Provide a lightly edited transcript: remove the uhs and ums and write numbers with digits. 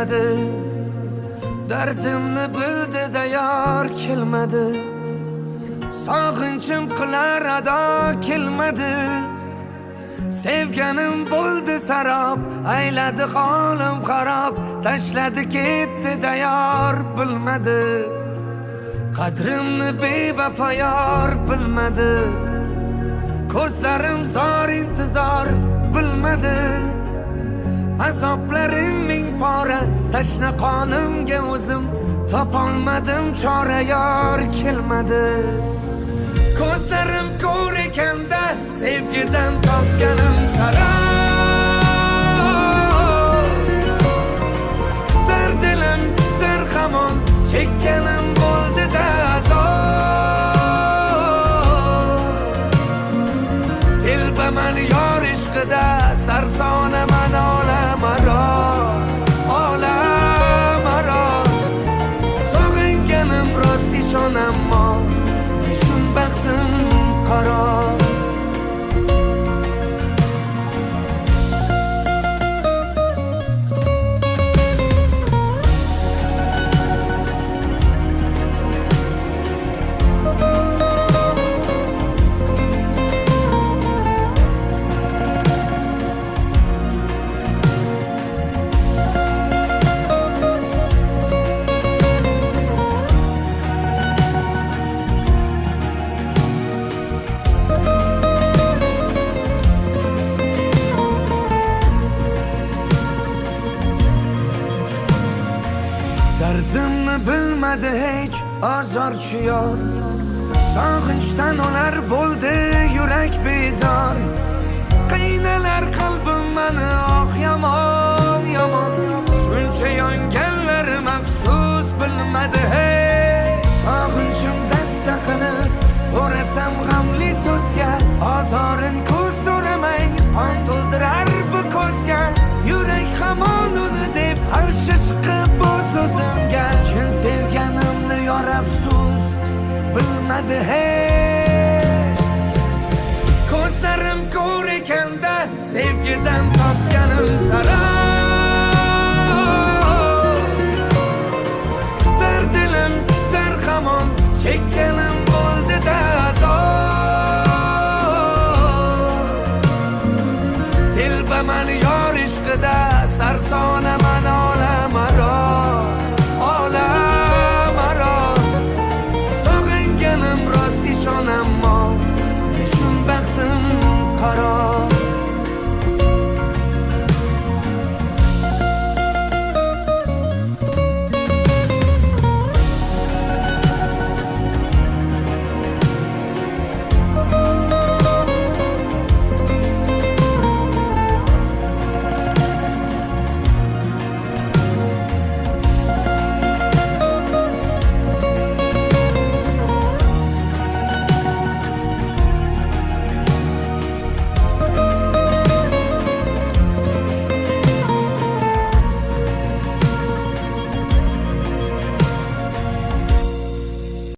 kelmedi. Dardimni bildi de yar kelmedi. Sog'inchim qilar ado kelmedi. Sevganim bo'ldi sarob, ayladi holim xarob, tashladi ketdi de yar bilmedi. Qadrimni bevafo yor bilmedi. Ko'zlarim zor intizor bilmedi. Azoblarim ming pora, tashna qonimga o'zim topolmadim chora, yor kelmadi. Ko'zlarim ko'r ekanda sevgidan topganim sarob. Kutar dilim kutar hamon, chekkanim bo'ldi-da azob. Telbaman yor ishqida, sarsonaman olamaro, olamaro. Sog'inganim rost ishonammo, nechun baxtim qaro. Dardimni bilmadi hech azorchi yor. Sog'inchdan olar bo'ldi yurak bezor. Qiynalar qalbim mani oh yomon yomon. Shuncha yonganlarim afsus bilmadi hech. Sog'inchim dasta qilib o'rasam g'amli so'zga, ozorin ko'z so'ramay qon to'ldirar bu ko'zga. Yurak hamon uni deb qarshi chiqib o'z o'zimga, chin sevganimni yor afsus bilmadi hech. Ko'zlarim ko'r ekanda sevgidan